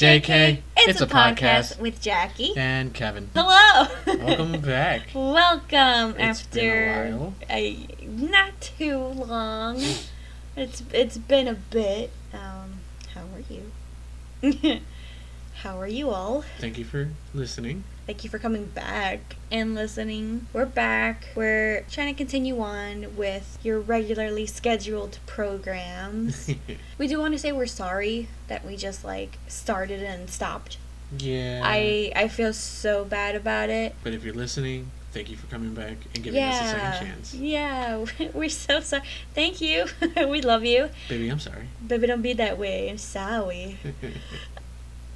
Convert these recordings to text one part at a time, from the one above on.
JK, it's a podcast with Jackie and Kevin. Hello. Welcome back. Welcome. It's after been a while. Not too long. It's been a bit. How are you? How are you all? Thank you for listening. Thank you for coming back and listening. We're back. We're trying to continue on with your regularly scheduled programs. We do want to say we're sorry that we just started and stopped. Yeah. I feel so bad about it. But if you're listening, thank you for coming back and giving us a second chance. Yeah, we're so sorry. Thank you. We love you. Baby, I'm sorry. Baby, don't be that way. I'm sorry.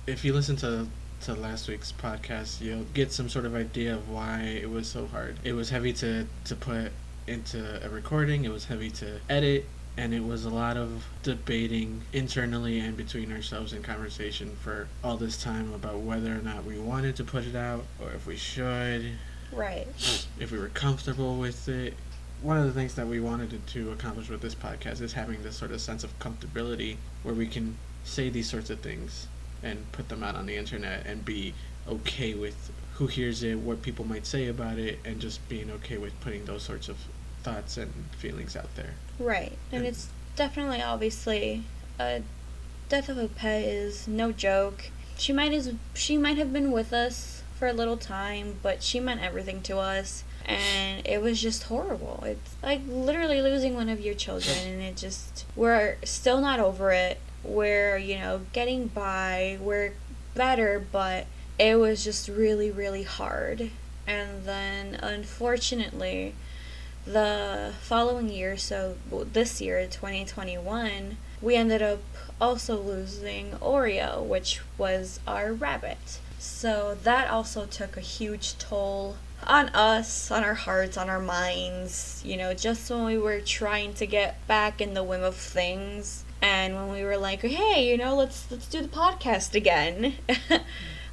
If you listen to last week's podcast, you'll get some sort of idea of why it was so hard. It was heavy to put into a recording. It was heavy to edit. And it was a lot of debating internally and between ourselves in conversation for all this time about whether or not we wanted to put it out or if we should. Right. If we were comfortable with it. One of the things that we wanted to accomplish with this podcast is having this sort of sense of comfortability where we can say these sorts of things and put them out on the internet and be okay with who hears it, what people might say about it, and just being okay with putting those sorts of thoughts and feelings out there. Right. And it's definitely, obviously, death of a pet is no joke. She might have been with us for a little time, but she meant everything to us, and it was just horrible. It's like literally losing one of your children, and we're still not over it. We're, getting by, we're better, but it was just really, really hard. And then, unfortunately, the following year, so this year, 2021, we ended up also losing Oreo, which was our rabbit. So that also took a huge toll on us, on our hearts, on our minds, just when we were trying to get back in the whim of things. And when we were like, hey, let's do the podcast again.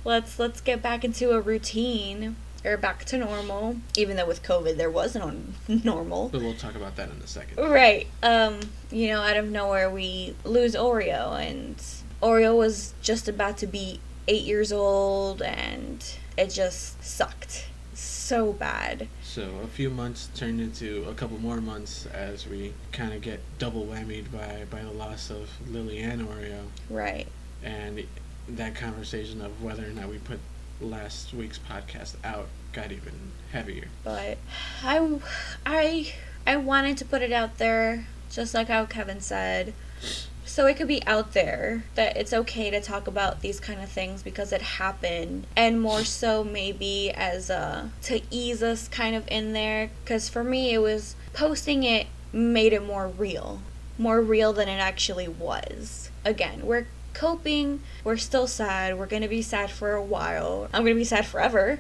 let's get back into a routine. Or back to normal, even though with COVID there was no normal. But we'll talk about that in a second. Right. Out of nowhere we lose Oreo, and Oreo was just about to be 8 years old, and it just sucked so bad. So a few months turned into a couple more months as we kind of get double whammied by the loss of Lily and Oreo. Right. And that conversation of whether or not we put last week's podcast out got even heavier. But I wanted to put it out there, just like how Kevin said, so it could be out there that it's okay to talk about these kind of things because it happened, and more so maybe as to ease us kind of in there, because for me it was posting it made it more real than it actually was. Again, we're coping, we're still sad, we're gonna be sad for a while, I'm gonna be sad forever,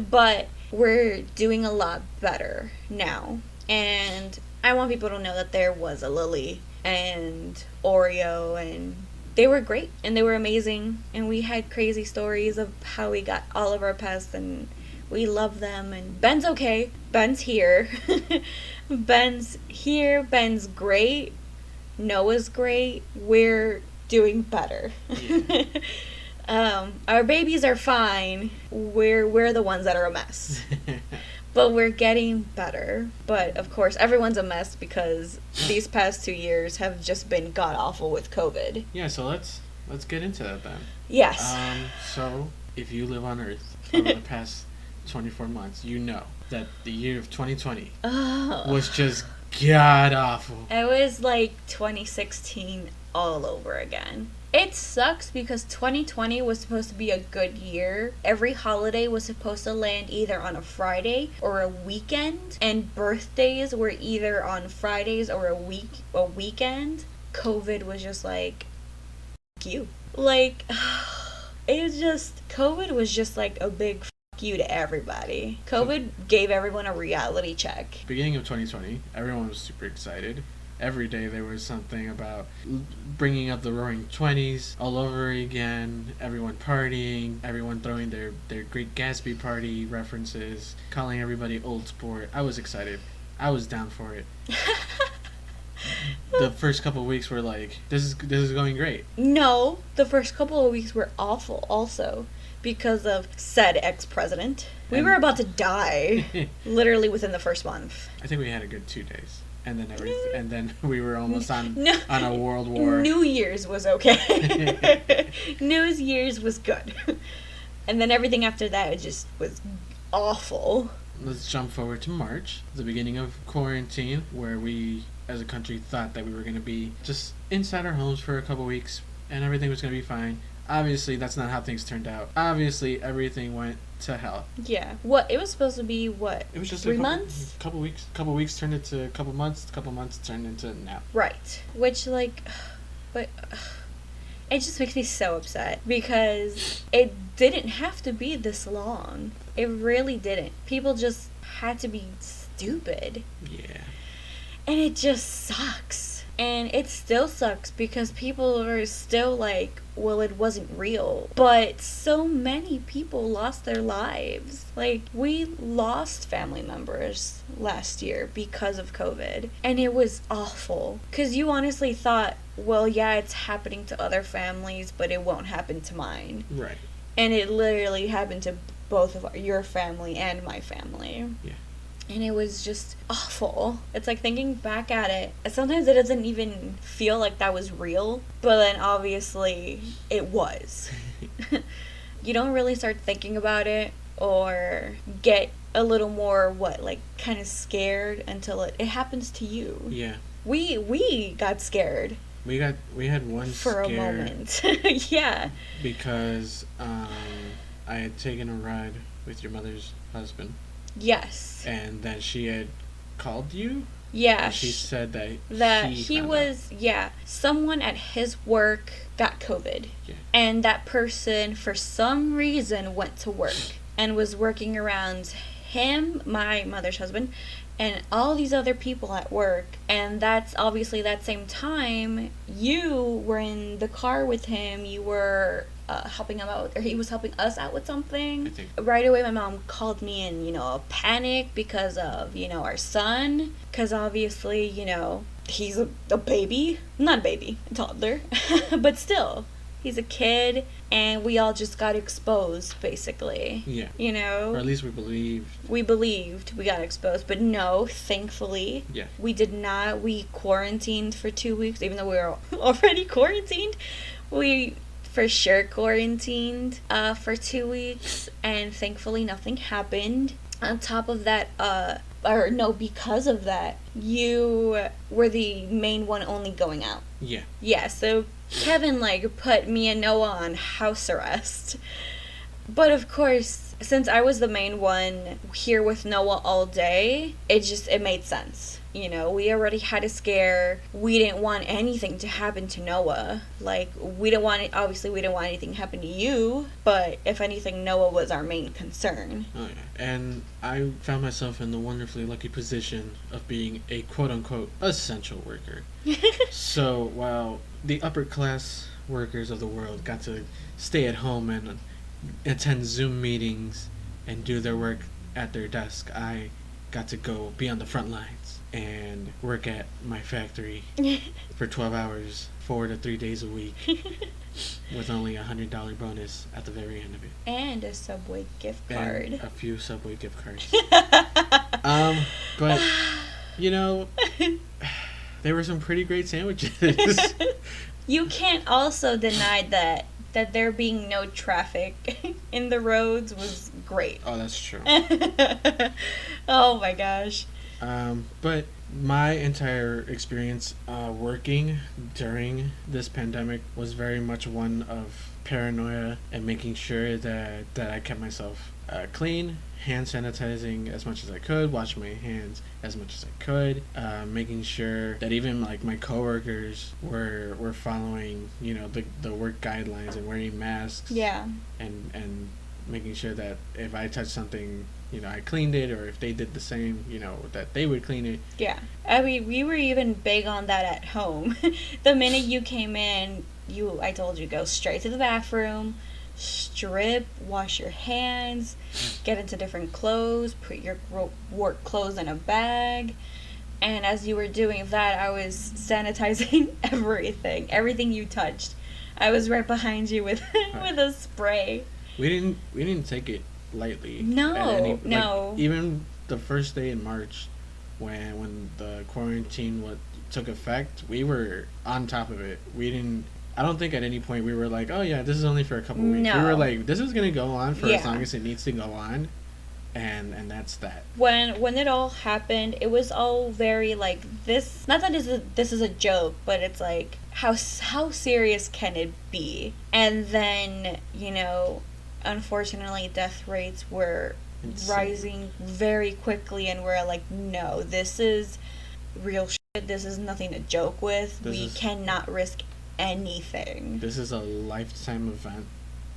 but we're doing a lot better now, and I want people to know that there was a Lily and Oreo, and they were great, and they were amazing, and we had crazy stories of how we got all of our pets, and we love them, and Ben's okay, Ben's here, Ben's great, Noah's great, we're doing better. Our babies are fine. We're the ones that are a mess. But we're getting better. But of course, everyone's a mess because these past 2 years have just been god awful with COVID. Yeah, so let's get into that then. Yes. So if you live on Earth over the past 24 months, you know that the year of 2020 was just god awful. It was like 2016 all over again. It sucks because 2020 was supposed to be a good year. Every holiday was supposed to land either on a Friday or a weekend, and birthdays were either on Fridays or a weekend. COVID was just like, fuck you. COVID was just like a big fuck you to everybody. COVID gave everyone a reality check. Beginning of 2020, everyone was super excited. Every day there was something about bringing up the Roaring 20s all over again, everyone partying, everyone throwing their Great Gatsby party references, calling everybody old sport. I was excited. I was down for it. the first couple of weeks were like, this is going great. No, the first couple of weeks were awful also because of said ex-president. We were about to die literally within the first month. I think we had a good 2 days. And then we were almost on a world war. New Year's was okay. New Year's was good. And then everything after that, it just was awful. Let's jump forward to March, the beginning of quarantine, where we, as a country, thought that we were going to be just inside our homes for a couple weeks, and everything was going to be fine. Obviously, that's not how things turned out. Obviously, everything went to hell. Yeah. What? It was supposed to be, what? It was just 3 months? Couple weeks. Couple weeks turned into a couple months. Couple months turned into now. Right. Which, like, but it just makes me so upset because it didn't have to be this long. It really didn't. People just had to be stupid. Yeah. And it just sucks. And it still sucks because people are still like, well, it wasn't real. But so many people lost their lives. Like, we lost family members last year because of COVID. And it was awful. Because you honestly thought, well, yeah, it's happening to other families, but it won't happen to mine. Right. And it literally happened to both of your family and my family. Yeah. And it was just awful. It's like thinking back at it, sometimes it doesn't even feel like that was real, but then obviously it was. You don't really start thinking about it or get a little more, kind of scared until it happens to you. Yeah. We got scared. We had one for scare a moment. Yeah. Because I had taken a ride with your mother's husband. Yes. And then she had called you? Yeah. And she said that someone at his work got COVID. Yeah. And that person, for some reason, went to work and was working around him, my mother's husband, and all these other people at work. And that's obviously that same time you were in the car with him. You were helping him out, or he was helping us out with something. I think. Right away, my mom called me in, a panic because of, our son. Because obviously, he's a baby. Not a baby, a toddler. But still, he's a kid, and we all just got exposed, basically. Yeah. Or at least we believed. We believed we got exposed, but no, thankfully, yeah. We did not. We quarantined for 2 weeks, even though we were already quarantined. We for sure quarantined for 2 weeks, and thankfully nothing happened. On top of that, because of that, you were the main one only going out. Yeah. Yeah, so Kevin, put me and Noah on house arrest. But of course, since I was the main one here with Noah all day, it made sense. We already had a scare. We didn't want anything to happen to Noah. We didn't want anything to happen to you, but if anything, Noah was our main concern. Oh, yeah. And I found myself in the wonderfully lucky position of being a quote-unquote essential worker. So while the upper class workers of the world got to stay at home and attend Zoom meetings and do their work at their desk, I got to go be on the front lines and work at my factory for 12 hours, 4 to 3 days a week, with only $100 bonus at the very end of it. And a Subway gift card. And a few Subway gift cards. But, there were some pretty great sandwiches. You can't also deny that there being no traffic in the roads was great. Oh, that's true. Oh my gosh. But my entire experience working during this pandemic was very much one of paranoia and making sure that I kept myself clean, hand sanitizing as much as I could, washing my hands as much as I could, making sure that even my coworkers were following the work guidelines and wearing masks. Yeah. And making sure that if I touched something, I cleaned it, or if they did the same, that they would clean it. Yeah. I mean, we were even big on that at home. The minute you came in, I told you, go straight to the bathroom, strip, wash your hands, get into different clothes, put your work clothes in a bag, And as you were doing that, I was sanitizing everything you touched. I was right behind you with with a spray. We didn't take it lightly. No, Like, no. even the first day in March, when the quarantine took effect, we were on top of it. We didn't. I don't think at any point we were like, oh yeah, this is only for a couple weeks. We were No. like, this is gonna go on for as Yeah. long as it needs to go on, and that's that. When it all happened, it was all very like this. Not that this is a joke, but it's like how serious can it be? And then unfortunately, death rates were Insane. rising very quickly, and we're like, no, this is real shit. This is nothing to joke with. We cannot risk anything. This is a lifetime event.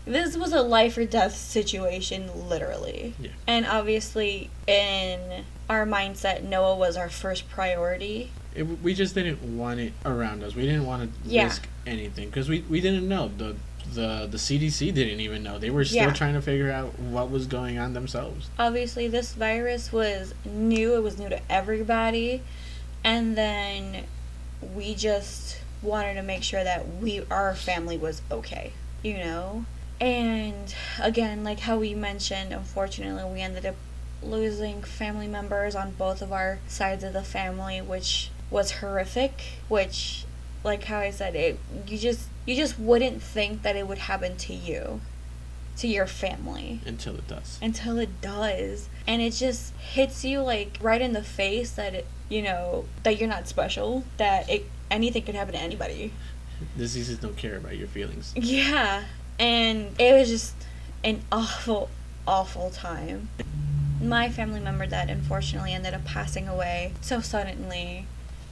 This was a life or death situation, literally. Yeah. And obviously, in our mindset, Noah was our first priority. We just didn't want it around us. We didn't want to risk anything because we didn't know. The CDC didn't even know. They were still trying to figure out what was going on themselves. Obviously, this virus was new. It was new to everybody. And then we just wanted to make sure that our family was okay, And again, like how we mentioned, unfortunately, we ended up losing family members on both of our sides of the family, which was horrific. Which, like how I said, you just wouldn't think that it would happen to you, to your family, until it does. Until it does, and it just hits you like right in the face that that you're not special, that anything could happen to anybody. Diseases don't care about your feelings. Yeah. And it was just an awful, awful time. My family member that unfortunately ended up passing away so suddenly,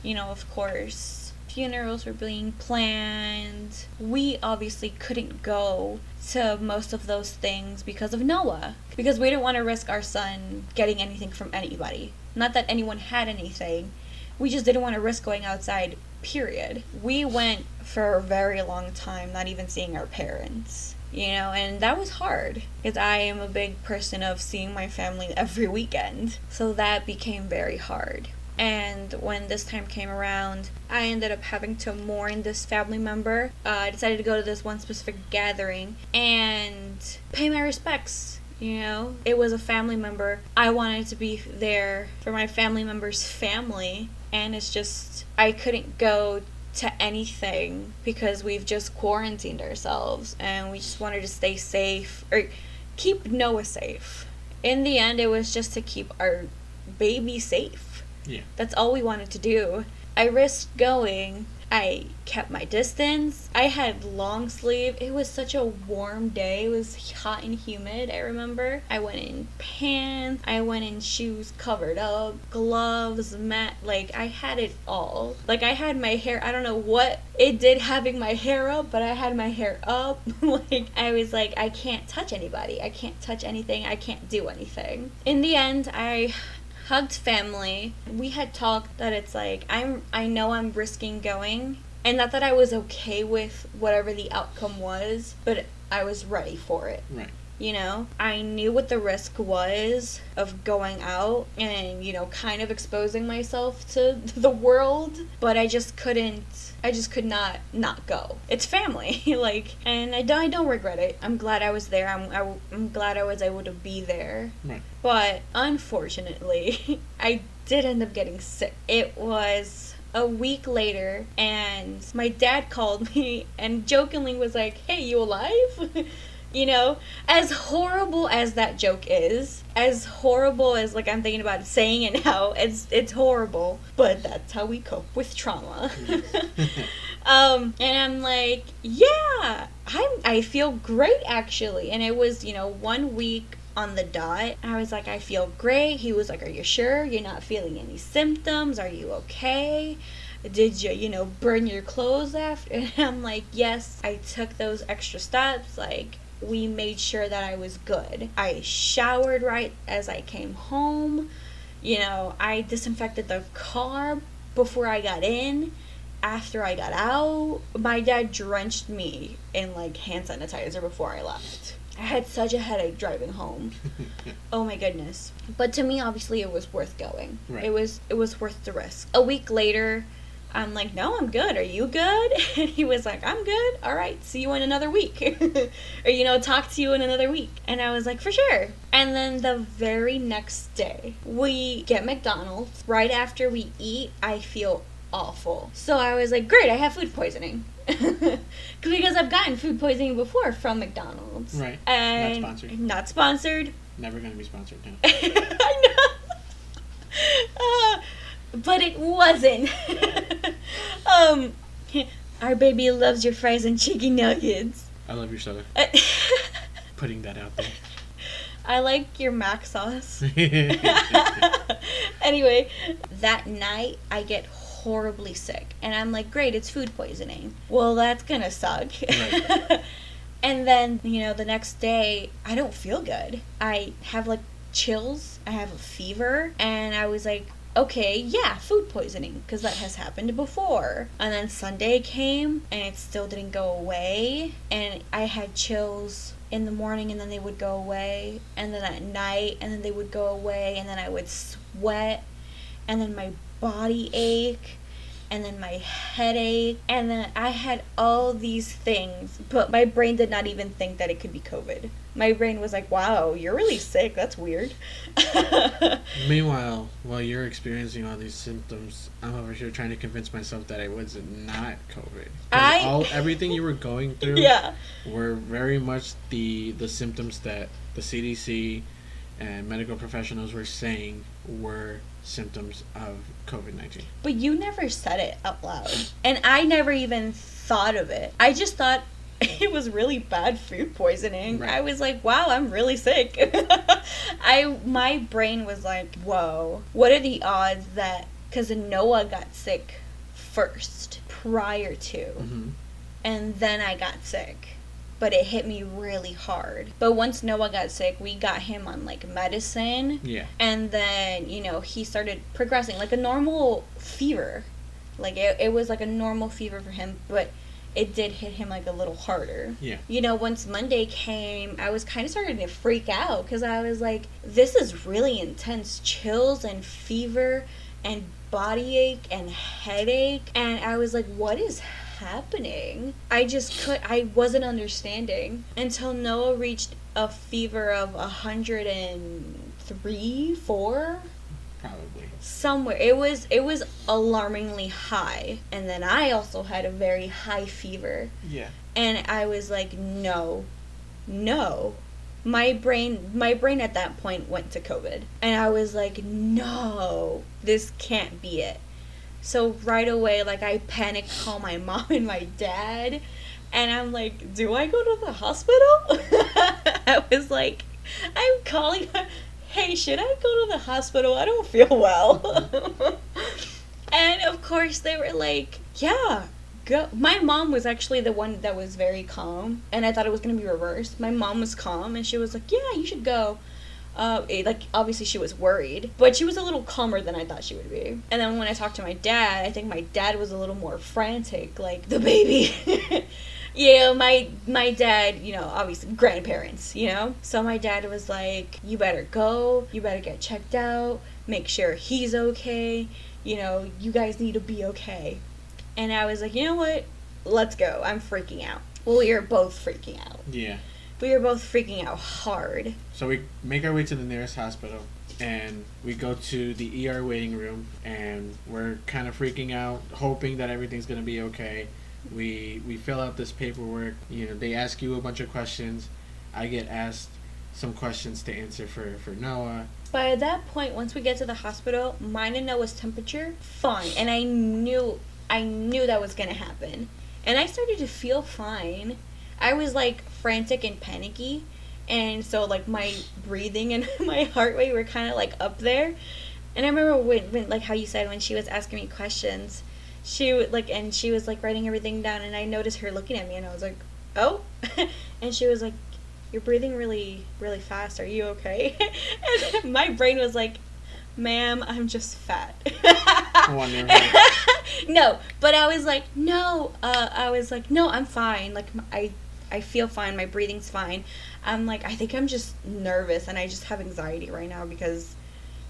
of course, funerals were being planned. We obviously couldn't go to most of those things because of Noah. Because we didn't want to risk our son getting anything from anybody. Not that anyone had anything. We just didn't want to risk going outside, period. We went for a very long time not even seeing our parents, and that was hard because I am a big person of seeing my family every weekend. So that became very hard. And when this time came around, I ended up having to mourn this family member. I decided to go to this one specific gathering and pay my respects. It was a family member. I wanted to be there for my family member's family. And it's just, I couldn't go to anything because we've just quarantined ourselves. And we just wanted to stay safe, or keep Noah safe. In the end, it was just to keep our baby safe. Yeah. That's all we wanted to do. I risked going. I kept my distance. I had long sleeve. It was such a warm day. It was hot and humid, I remember. I went in pants. I went in shoes covered up. Gloves, mat. Like, I had it all. Like, I had my hair. I don't know what it did having my hair up, but I had my hair up. Like, I was like, I can't touch anybody. I can't touch anything. I can't do anything. In the end, I hugged family. We had talked that it's like, I know I'm risking going, and not that I was okay with whatever the outcome was, but I was ready for it. Right. I knew what the risk was of going out and, kind of exposing myself to the world, but I just could not go. It's family, and I don't regret it. I'm glad I was there. I'm glad I was able to be there. Right. But unfortunately, I did end up getting sick. It was a week later, and my dad called me and jokingly was like, "Hey, you alive?" As horrible as that joke is, as horrible as I'm thinking about saying it now, it's horrible, but that's how we cope with trauma. And I'm like, yeah, I feel great actually. And it was 1 week on the dot. I was like, I feel great. He was like, are you sure you're not feeling any symptoms? Are you okay? Did you burn your clothes after? And I'm like, yes, I took those extra steps. We made sure that I was good. I showered right as I came home. I disinfected the car before I got in. After I got out, my dad drenched me in hand sanitizer before I left. I had such a headache driving home. Oh my goodness. But to me, obviously, it was worth going. Right. It was worth the risk. A week later, I'm like, no, I'm good. Are you good? And he was like, I'm good. All right, see you in another week. Or, talk to you in another week. And I was like, for sure. And then the very next day, we get McDonald's. Right after we eat, I feel awful. So I was like, great, I have food poisoning. Because I've gotten food poisoning before from McDonald's. Right. And Not sponsored. Not sponsored. Never going to be sponsored now. I know. But it wasn't. Our baby loves your fries and chicken nuggets. I love your soda. Putting that out there. I like your mac sauce. Anyway, that night I get horribly sick. And I'm like, great, it's food poisoning. Well, that's gonna suck. Right. And then, the next day, I don't feel good. I have, chills. I have a fever. And I was like, okay, yeah, food poisoning, because that has happened before. And then Sunday came, and it still didn't go away. And I had chills in the morning, and then they would go away. And then at night, and then they would go away. And then I would sweat. And then my body ache. And then my headache, and then I had all these things, but my brain did not even think that it could be COVID. My brain was like, wow, you're really sick, that's weird. Meanwhile, while you're experiencing all these symptoms, I'm over here trying to convince myself that it was not COVID. Everything you were going through were very much the symptoms that the CDC and medical professionals were saying were symptoms of COVID-19. But you never said it out loud. And I never even thought of it. I just thought it was really bad food poisoning. Right. I was like, wow, I'm really sick. My brain was like, whoa, what are the odds that, because Noah got sick first, prior to, and then I got sick. But it hit me really hard. But once Noah got sick, we got him on, medicine. Yeah. And then, he started progressing, like a normal fever. It was like a normal fever for him, but it did hit him, a little harder. Yeah. Once Monday came, I was kind of starting to freak out, because I was like, this is really intense. Chills and fever and body ache and headache. And I was like, what is happening? I wasn't understanding until Noah reached a fever of 103, 4, probably somewhere. It was alarmingly high, and then I also had a very high fever. Yeah. And I was like, no. My brain at that point went to COVID, and I was like, no, this can't be it. So right away, I panicked, called my mom and my dad, and I'm like, do I go to the hospital? I was like, I'm calling, hey, should I go to the hospital? I don't feel well. And of course they were like, yeah, go. My mom was actually the one that was very calm, and I thought it was going to be reversed. My mom was calm, and she was like, yeah, you should go. Obviously she was worried, but she was a little calmer than I thought she would be. And then when I talked to my dad, I think my dad was a little more frantic, like, the baby. Yeah, my dad, obviously grandparents, So my dad was like, you better go, you better get checked out, make sure he's okay, you guys need to be okay. And I was like, you know what, let's go, I'm freaking out. Well, we were both freaking out. Yeah. We were both freaking out hard. So we make our way to the nearest hospital, and we go to the ER waiting room, and we're kind of freaking out, hoping that everything's going to be okay. We fill out this paperwork. They ask you a bunch of questions. I get asked some questions to answer for Noah. By that point, once we get to the hospital, mine and Noah's temperature, fine. And I knew that was going to happen. And I started to feel fine. I was frantic and panicky, and so my breathing and my heart rate were kind of up there. And I remember when how you said, when she was asking me questions, she would and she was writing everything down, and I noticed her looking at me, and I was like, oh. And she was like, you're breathing really, really fast, are you okay? And my brain was like, ma'am, I'm just fat. No, but I was like, no, no, I'm fine. I feel fine. My breathing's fine. I'm like, I think I'm just nervous and I just have anxiety right now because,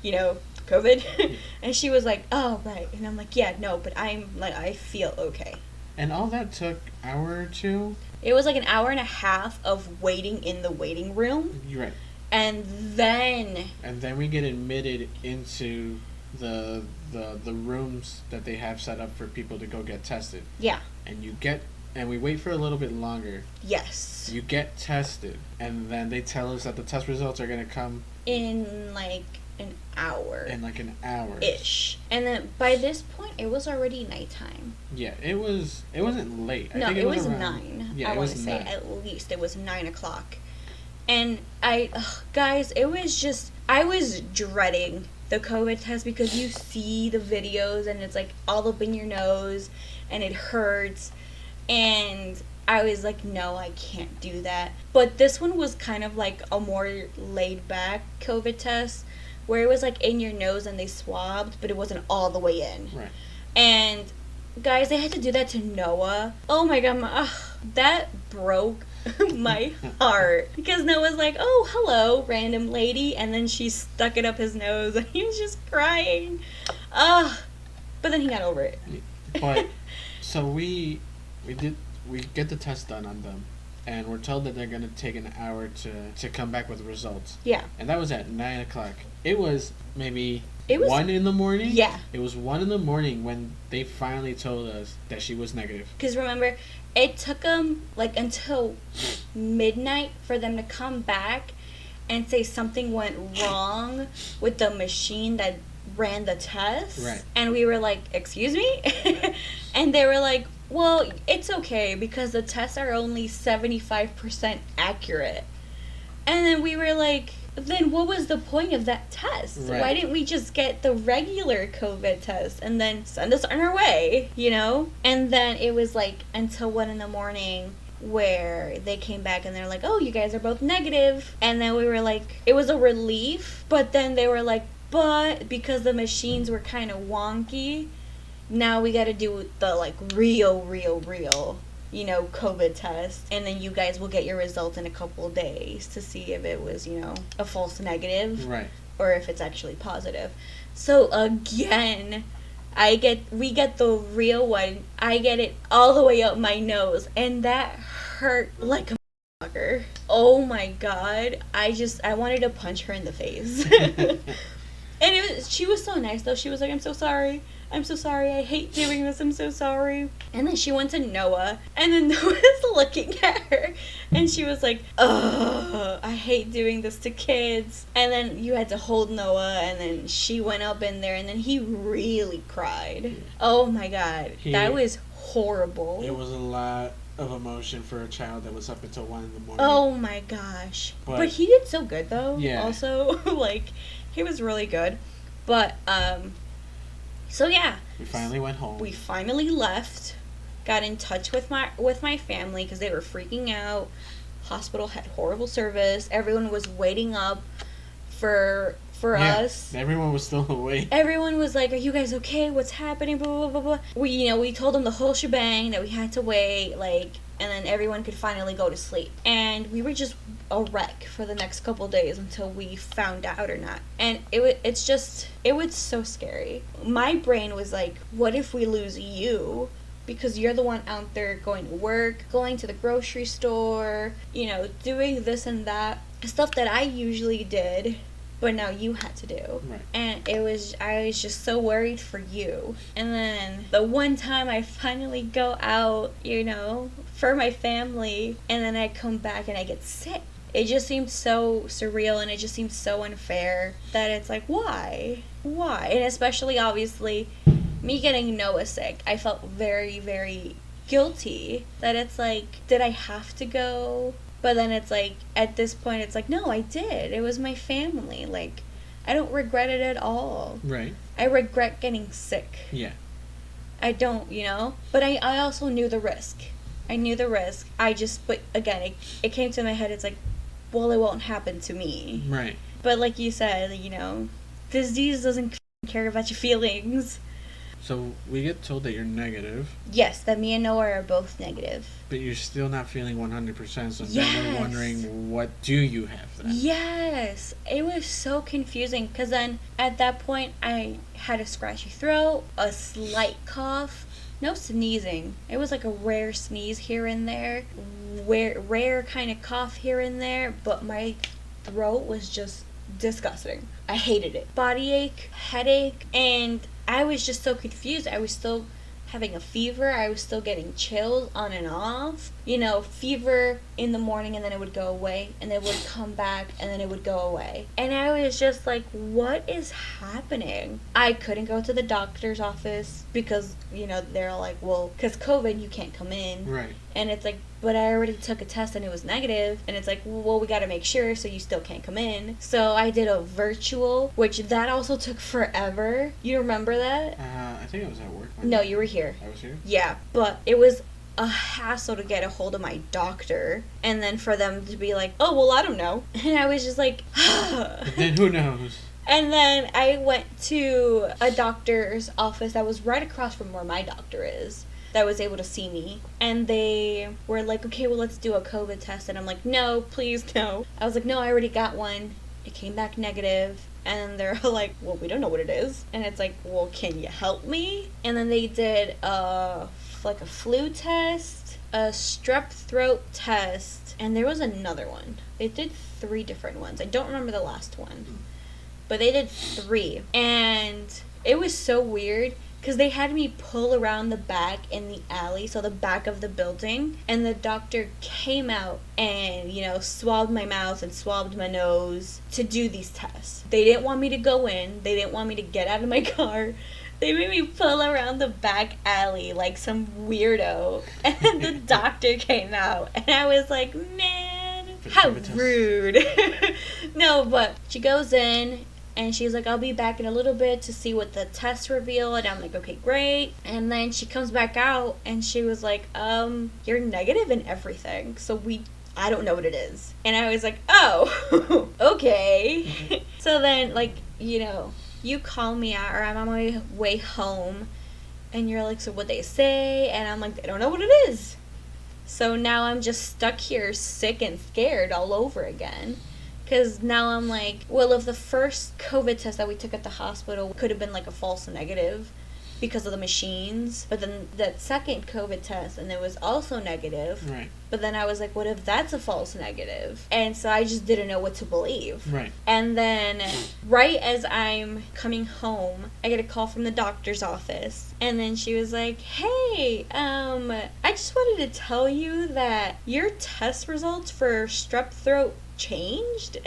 COVID. And she was like, oh, right. And I'm like, yeah, no, but I feel okay. And all that took hour or two? It was like an hour and a half of waiting in the waiting room. You're right. And then we get admitted into the rooms that they have set up for people to go get tested. Yeah. And we wait for a little bit longer. Yes. You get tested, and then they tell us that the test results are going to come in like an hour. Ish. And then by this point, it was already nighttime. Yeah, it wasn't late. No, I think it was around 9. Yeah, I want to say at least it was 9 o'clock. And guys, I was dreading the COVID test because you see the videos and it's like all up in your nose and it hurts. And I was like, no, I can't do that. But this one was kind of like a more laid back COVID test where it was like in your nose and they swabbed, but it wasn't all the way in. Right. And guys, they had to do that to Noah. Oh my god, that broke my heart. Because Noah's like, oh, hello, random lady. And then she stuck it up his nose and he was just crying. But then he got over it. But, so we get the test done on them. And we're told that they're going to take an hour to come back with the results. Yeah. And that was at 9 o'clock. It was maybe 1 in the morning? Yeah. It was 1 in the morning when they finally told us that she was negative. Because remember, it took them like until midnight for them to come back and say something went wrong with the machine that ran the test. Right. And we were like, excuse me? And they were like, well, it's okay because the tests are only 75% accurate. And then we were like, then what was the point of that test? Right. Why didn't we just get the regular COVID test and then send us on our way, And then it was like until 1 in the morning where they came back and they're like, oh, you guys are both negative. And then we were like, it was a relief. But then they were like, but because the machines were kind of wonky, now we got to do the like real COVID test, and then you guys will get your results in a couple of days to see if it was a false negative, right, or if it's actually positive. So again, we get the real one. I get it all the way up my nose, and that hurt like a motherfucker. Oh my god, I wanted to punch her in the face. And she was so nice though. She was like, I'm so sorry, I hate doing this, I'm so sorry. And then she went to Noah, and then Noah's looking at her, and she was like, ugh, I hate doing this to kids. And then you had to hold Noah, and then she went up in there, and then he really cried. Oh my god, that was horrible. It was a lot of emotion for a child that was up until 1 in the morning. Oh my gosh. But he did so good though. Yeah. Also, like, he was really good. But, so yeah. We finally went home. We finally left. Got in touch with my family because they were freaking out. Hospital had horrible service. Everyone was waiting up for us. Everyone was still awake. Everyone was like, "Are you guys okay? What's happening?" Blah blah blah blah. We told them the whole shebang that we had to wait, and then everyone could finally go to sleep. And we were just a wreck for the next couple days until we found out or not. And it was so scary. My brain was like, what if we lose you? Because you're the one out there going to work, going to the grocery store, doing this and that. Stuff that I usually did, but now you had to do. Right. And I was just so worried for you. And then the one time I finally go out, for my family, and then I come back and I get sick. It just seemed so surreal, and it just seemed so unfair that it's like, why? And especially, obviously, me getting Noah sick, I felt very, very guilty that it's like, did I have to go? But then it's like, at this point, it's like, no, I did. It was my family. Like, I don't regret it at all. Right. I regret getting sick. Yeah. I don't, But I also knew the risk. But again, it came to my head, it's like, well, it won't happen to me. Right. But like you said, this disease doesn't care about your feelings. So we get told that you're negative, Yes, that me and Noah are both negative. but you're still not feeling 100%. So then Yes. we're wondering, what do you have then? Yes, it was so confusing because then at that point I had a scratchy throat, a slight cough, no sneezing. It was like a rare sneeze here and there, rare kind of cough here and there, but my throat was just disgusting. I hated it. Body ache, headache, and I was just so confused. I was still having a fever. I was still getting chills on and off. You know, fever in the morning and then it would go away and it would come back and then it would go away. And I was just like, what is happening? I couldn't go to the doctor's office because, you know, they're like, well, because COVID, you can't come in. Right. And it's like, but I already took a test and it was negative. And it's like, well, we got to make sure, so you still can't come in. So I did a virtual, which that also took forever. You remember that? I think I was at work. No, you were here. I was here? Yeah, but it was a hassle to get a hold of my doctor. And then for them to be like, oh, well, I don't know. And I was just like, But then who knows? And then I went to a doctor's office that was right across from where my doctor is, that was able to see me. And they were like, okay, well, let's do a COVID test. And I'm like, no, please, no. I was like, no, I already got one. It came back negative. And they're like, well, we don't know what it is. And it's like, well, can you help me? And then they did like a flu test, a strep throat test, and there was another one. They did 3 different ones. I don't remember the last one. But they did 3. And it was so weird because they had me pull around the back in the alley, so the back of the building, and the doctor came out and, you know, swabbed my mouth and swabbed my nose to do these tests. They didn't want me to go in. They didn't want me to get out of my car. They made me pull around the back alley like some weirdo. And then the doctor came out, and I was like, man, how rude. No, but she goes in, and she's like, I'll be back in a little bit to see what the tests reveal. And I'm like, okay, great. And then she comes back out and she was like, you're negative in everything. So I don't know what it is. And I was like, oh, okay. So then, like, you know, you call me out, or I'm on my way home, and you're like, so what'd they say? And I'm like, I don't know what it is. So now I'm just stuck here sick and scared all over again. Because now I'm like, well, if the first COVID test that we took at the hospital could have been like a false negative because of the machines, but then that second COVID test, and it was also negative. Right. But then I was like, what if that's a false negative? And so I just didn't know what to believe. Right. And then right as I'm coming home, I get a call from the doctor's office. And then she was like, hey, I just wanted to tell you that your test results for strep throat changed.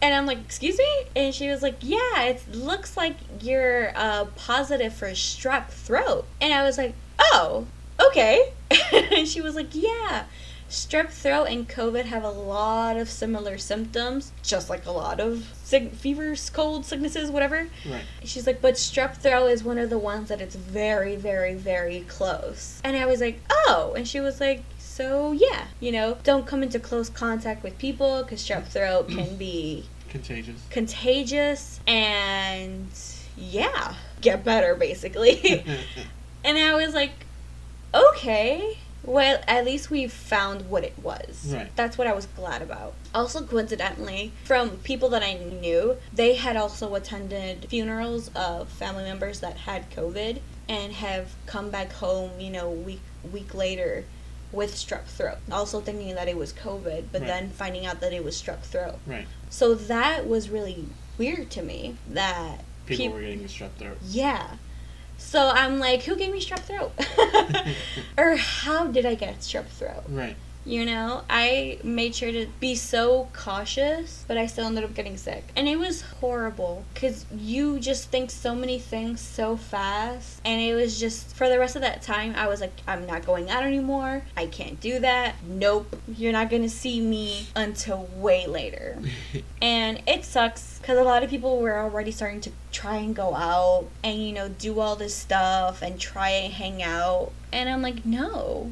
And I'm like, excuse me? And she was like, yeah, it looks like you're positive for strep throat. And I was like, oh, okay. And she was like, yeah, strep throat and COVID have a lot of similar symptoms, just like a lot of fevers, colds, sicknesses, whatever. Right. She's like, but strep throat is one of the ones that it's very, very, very close. And I was like, oh. And she was like, so yeah, you know, don't come into close contact with people because strep throat can be contagious, and yeah, get better basically. And I was like, okay, well, at least we found what it was. Right. That's what I was glad about. Also, coincidentally, from people that I knew, they had also attended funerals of family members that had COVID and have come back home, you know, week later with strep throat. Also thinking that it was COVID, but then finding out that it was strep throat. Right. So that was really weird to me, that people were getting the strep throat. Yeah. So I'm like, who gave me strep throat? Or how did I get strep throat? Right. You know, I made sure to be so cautious, but I still ended up getting sick. And it was horrible, because you just think so many things so fast. And it was just, for the rest of that time, I was like, I'm not going out anymore. I can't do that. Nope. You're not going to see me until way later. And it sucks, because a lot of people were already starting to try and go out and, you know, do all this stuff and try and hang out. And I'm like, no.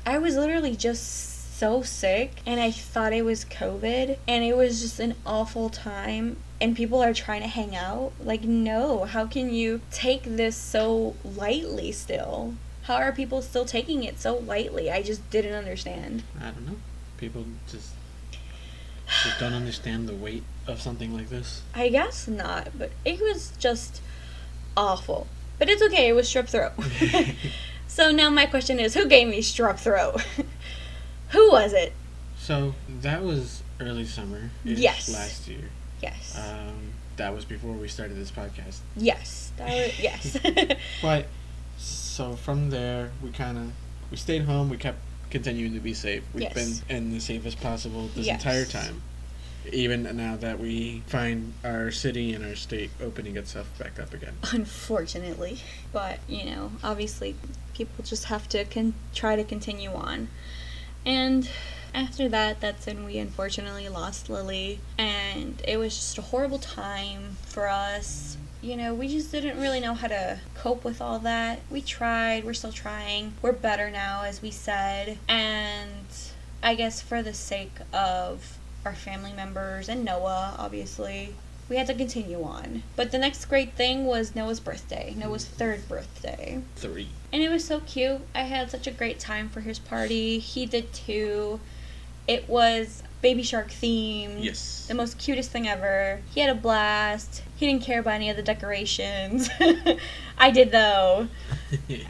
I was literally just so sick, and I thought it was COVID, and it was just an awful time. and people are trying to hang out. Like, no, how can you take this so lightly still? How are people still taking it so lightly? I just didn't understand. I don't know. People just don't understand the weight of something like this. I guess not, but it was just awful. But it's okay, it was strep throat. So now my question is, who gave me strep throat? Who was it? So that was early summer. Yes. Last year. Yes. That was before we started this podcast. Yes. Yes. But so from there, we stayed home. We kept continuing to be safe. We've been in the safest possible this entire time. Even now that we find our city and our state opening itself back up again. Unfortunately. But, obviously people just have to try to continue on. And after that's when we unfortunately lost Lily. And it was just a horrible time for us. We just didn't really know how to cope with all that. We tried. We're still trying. We're better now, as we said. And I guess for the sake of our family members and Noah, obviously, we had to continue on. But the next great thing was Noah's birthday. Noah's 3rd birthday. 3. And it was so cute. I had such a great time for his party. He did too. It was Baby Shark themed. Yes. The most cutest thing ever. He had a blast. He didn't care about any of the decorations. I did, though.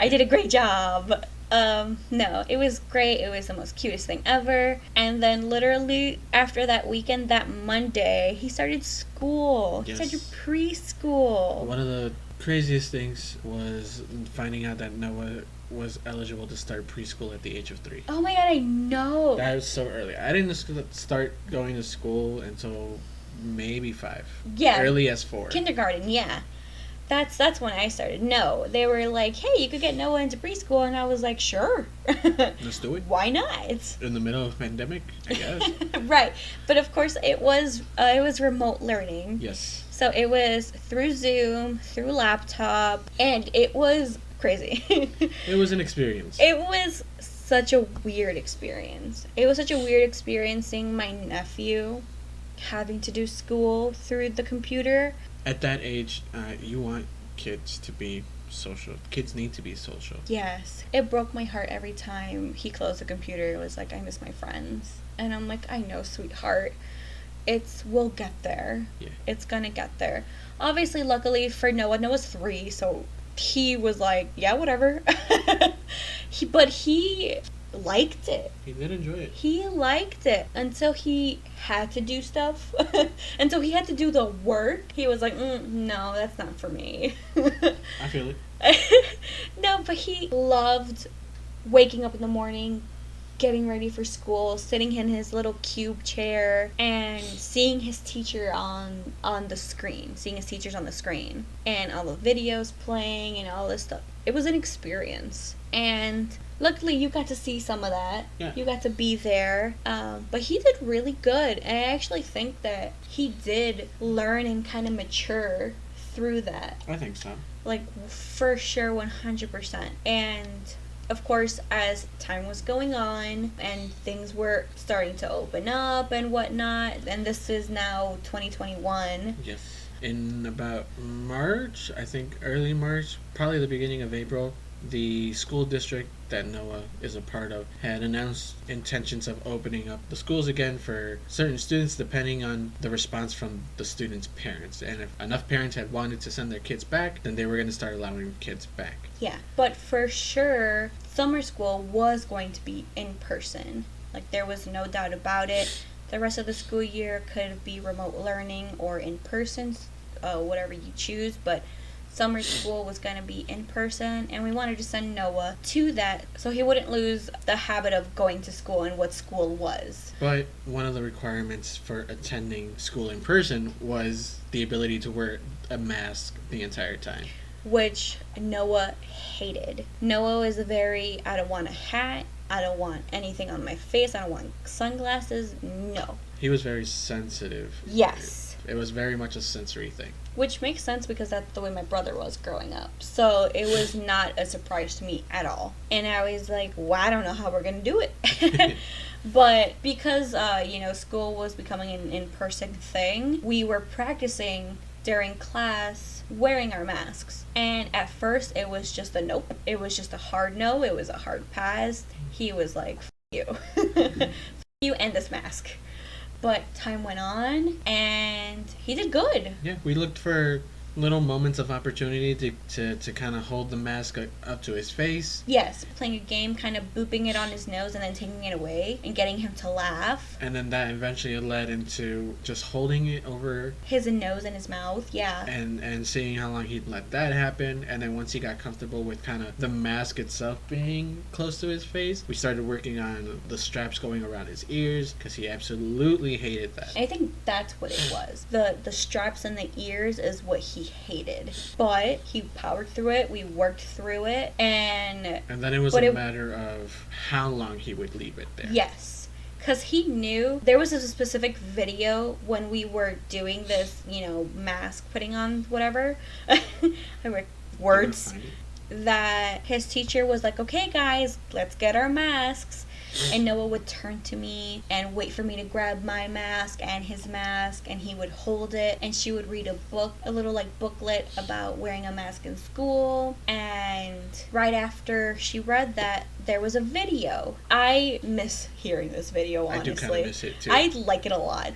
I did a great job. No, it was great. It was the most cutest thing ever. And then literally after that weekend, that Monday, he started school. Yes. He started preschool. One of the craziest things was finding out that Noah was eligible to start preschool at the age of 3. Oh my god, I know. That was so early. I didn't start going to school until maybe 5. Yeah. Early as 4. Kindergarten, yeah. That's when I started. No, they were like, hey, you could get Noah into preschool, and I was like, sure. Let's do it. Why not? In the middle of a pandemic, I guess. Right. But of course it was remote learning. Yes. So it was through Zoom, through laptop, and it was crazy. It was an experience. It was such a weird experience. It was such a weird experience seeing my nephew having to do school through the computer. At that age, you want kids to be social. Kids need to be social. Yes. It broke my heart every time he closed the computer. It was like, I miss my friends. And I'm like, I know, sweetheart. We'll get there. Yeah. It's gonna get there. Obviously, luckily for Noah's 3, so he was like, yeah, whatever. But he liked it. He did enjoy it. He liked it until he had to do stuff. Until he had to do the work. He was like, no, that's not for me. I feel it. No, but he loved waking up in the morning, getting ready for school, sitting in his little cube chair, and seeing his teacher on the screen, seeing his teachers on the screen, and all the videos playing and all this stuff. It was an experience. And luckily you got to see some of that. Yeah. You got to be there. But he did really good. And I actually think that he did learn and kind of mature through that. I think so. Like, for sure, 100%. And of course, as time was going on and things were starting to open up and whatnot, and this is now 2021. Yes. In about March, I think early March, probably the beginning of April, the school district that Noah is a part of had announced intentions of opening up the schools again for certain students depending on the response from the students' parents. And if enough parents had wanted to send their kids back, then they were going to start allowing kids back. Yeah, but for sure, summer school was going to be in person. Like, there was no doubt about it. The rest of the school year could be remote learning or in person, whatever you choose, but summer school was going to be in person, and we wanted to send Noah to that so he wouldn't lose the habit of going to school and what school was. But one of the requirements for attending school in person was the ability to wear a mask the entire time. Which Noah hated. Noah is I don't want a hat, I don't want anything on my face, I don't want sunglasses, no. He was very sensitive. Yes. It was very much a sensory thing. Which makes sense because that's the way my brother was growing up. So it was not a surprise to me at all. And I was like, well, I don't know how we're going to do it. But because, school was becoming an in-person thing, we were practicing during class wearing our masks. And at first, it was just a nope. It was just a hard no. It was a hard pass. He was like, F you. F you and this mask. But time went on, and he did good. Yeah, we looked for little moments of opportunity to kind of hold the mask up to his face. Yes, playing a game, kind of booping it on his nose and then taking it away and getting him to laugh. And then that eventually led into just holding it over his nose and his mouth, yeah. And seeing how long he'd let that happen. And then once he got comfortable with kind of the mask itself being close to his face, we started working on the straps going around his ears, because he absolutely hated that. I think that's what it was. The straps and the ears is what he hated. But he powered through it, we worked through it, and then it was a matter of how long he would leave it there. Yes. Because he knew there was a specific video when we were doing this, mask putting on whatever. Words. That his teacher was like, okay, guys, let's get our masks. And Noah would turn to me and wait for me to grab my mask and his mask, and he would hold it, and she would read a book, a little booklet about wearing a mask in school. And right after she read that, there was a video. I miss hearing this video, honestly. I do kind of miss it too. I like it a lot.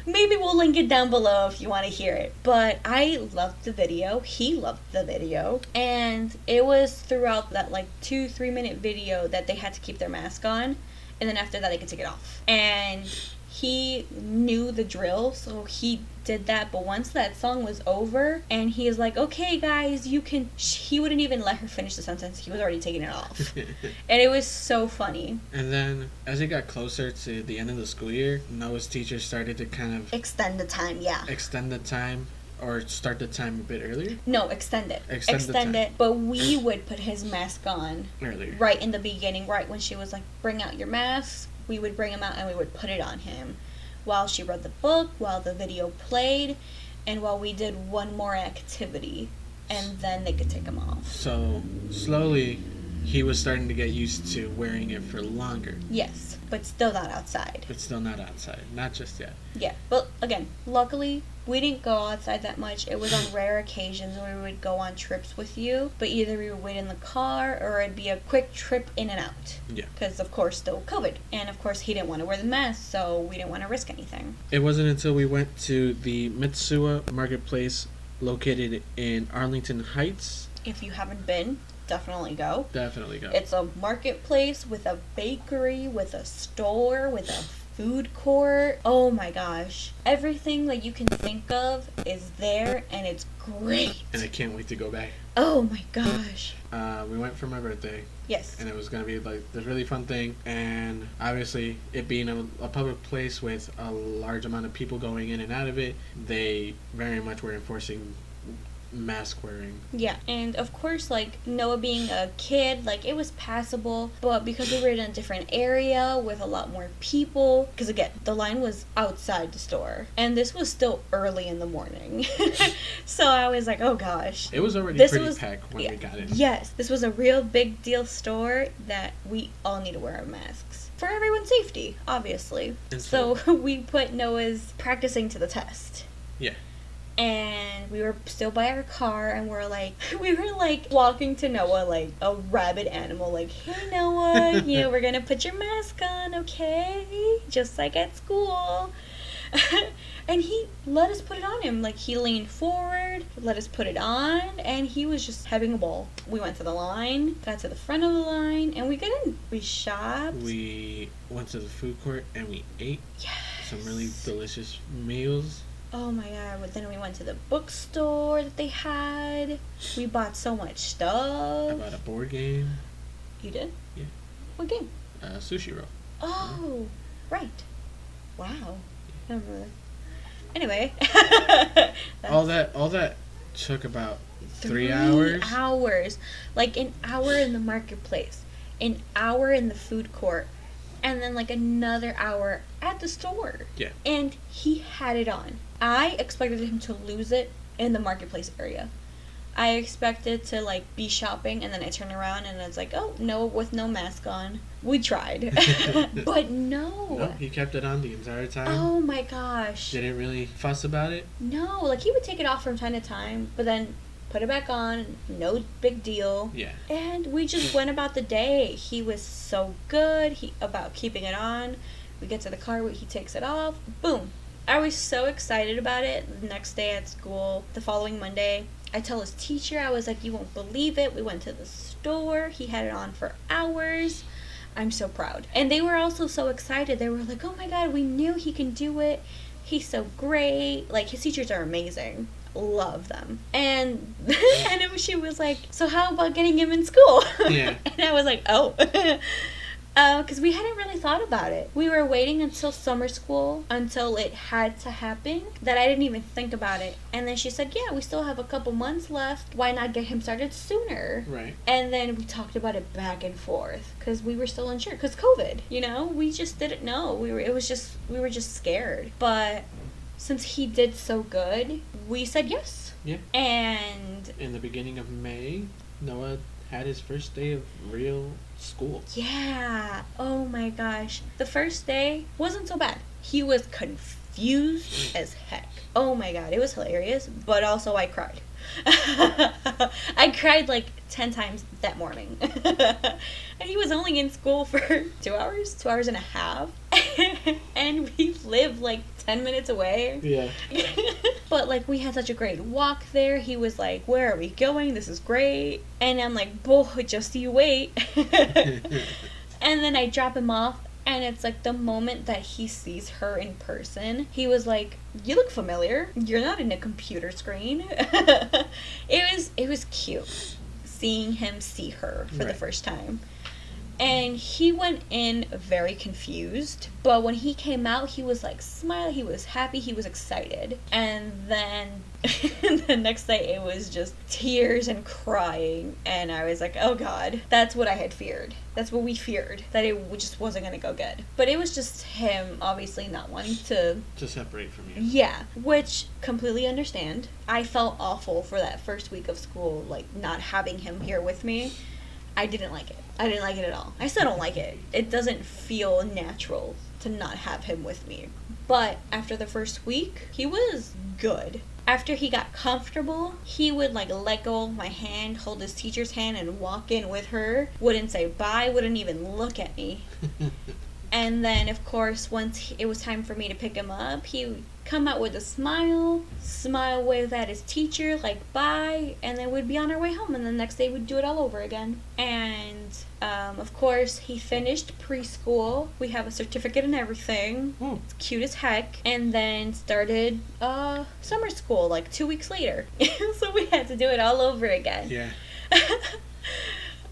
Maybe we'll link it down below if you want to hear it. But I loved the video. He loved the video. And it was throughout that 2-3 minute video that they had to keep their mask on. And then after that they could take it off. And he knew the drill, so he did that. But once that song was over and he was like, okay guys, you can, he wouldn't even let her finish the sentence. He was already taking it off. And it was so funny. And then as it got closer to the end of the school year, Noah's teacher started to kind of extend the time, or start the time a bit earlier? No, extend it. But we would put his mask on earlier, right in the beginning, right when she was like, bring out your mask. We would bring him out and we would put it on him while she read the book, while the video played, and while we did one more activity, and then they could take him off. So slowly he was starting to get used to wearing it for longer. Yes, but still not outside. Not just yet. Yeah, but again, luckily we didn't go outside that much. It was on rare occasions where we would go on trips with you, but either we would wait in the car or it'd be a quick trip in and out. Yeah. Because, of course, still COVID. And, of course, he didn't want to wear the mask, so we didn't want to risk anything. It wasn't until we went to the Mitsuwa Marketplace located in Arlington Heights. If you haven't been, definitely go. It's a marketplace with a bakery, with a store, with a food court. Oh my gosh. Everything that you can think of is there, and it's great. And I can't wait to go back. Oh my gosh. We went for my birthday. Yes. And it was going to be this really fun thing. And obviously, it being a public place with a large amount of people going in and out of it, they very much were enforcing mask wearing. Yeah, and of course, Noah being a kid, it was passable, but because we were in a different area with a lot more people, because again, the line was outside the store, and this was still early in the morning. So I was like, oh gosh. It was already pretty packed when we got in. Yes, this was a real big deal store that we all need to wear our masks. For everyone's safety, obviously. So we put Noah's practicing to the test. Yeah. And we were still by our car, and we were walking to Noah like a rabid animal, hey Noah, we're gonna put your mask on, okay? Just like at school. And he let us put it on him. He leaned forward, let us put it on, and he was just having a ball. We went to the line, got to the front of the line, and we got in. We shopped. We went to the food court and we ate some really delicious meals. Oh my god, but then we went to the bookstore that they had. We bought so much stuff. I bought a board game. You did? Yeah. What game? Sushi Roll. Oh, right. Wow. I don't remember that. Anyway. all that took about 3 hours. 3 hours. An hour in the marketplace. An hour in the food court. And then another hour at the store. Yeah. And he had it on. I expected him to lose it in the marketplace area. I expected to like be shopping and then I turn around and it's like, oh no, with no mask on. We tried. But no. No, he kept it on the entire time. Oh my gosh. Didn't really fuss about it. No, like he would take it off from time to time, but then put it back on, no big deal. Yeah. And we just went about the day. He was so good about keeping it on. We get to the car, he takes it off, boom. I was so excited about it. The next day at school, the following Monday, I tell his teacher, I was like, you won't believe it. We went to the store. He had it on for hours. I'm so proud. And they were also so excited. They were like, oh my God, we knew he can do it. He's so great. Like, his teachers are amazing. Love them. And she was like, so how about getting him in school? Yeah. And I was like, oh. Because we hadn't really thought about it. We were waiting until summer school, until it had to happen, that I didn't even think about it. And then she said, yeah, we still have a couple months left. Why not get him started sooner? Right. And then we talked about it back and forth, because we were still unsure. Because COVID, you know? We just didn't know. We were just scared. But since he did so good, we said yes. Yeah. And in the beginning of May, Noah had his first day of real school. Yeah. Oh my gosh. The first day wasn't so bad. He was confused as heck. Oh my God. It was hilarious, but also I cried. I cried like 10 times that morning. And he was only in school for 2 hours and a half. And we live like 10 minutes away. Yeah. But like we had such a great walk there. He was like, where are we going? This is great. And I'm like, boy, just you wait. And then I drop him off. And it's like the moment that he sees her in person, he was like, you look familiar. You're not in a computer screen. It was cute seeing him see her for the first time. And he went in very confused. But when he came out, he was like smiling. He was happy. He was excited. And then the next day, it was just tears and crying. And I was like, oh God, that's what I had feared. That's what we feared. That it just wasn't going to go good. But it was just him obviously not wanting to separate from you. Yeah, which completely understand. I felt awful for that first week of school, like not having him here with me. I didn't like it. I didn't like it at all. I still don't like it. It doesn't feel natural to not have him with me. But after the first week, he was good. After he got comfortable, he would like let go of my hand, hold his teacher's hand, and walk in with her. Wouldn't say bye, wouldn't even look at me. And then, of course, once it was time for me to pick him up, he would come out with a smile wave at his teacher, like, bye, and then we'd be on our way home, and the next day we'd do it all over again. And, of course, he finished preschool. We have a certificate and everything. It's cute as heck. And then started summer school, like, 2 weeks later. So we had to do it all over again. Yeah.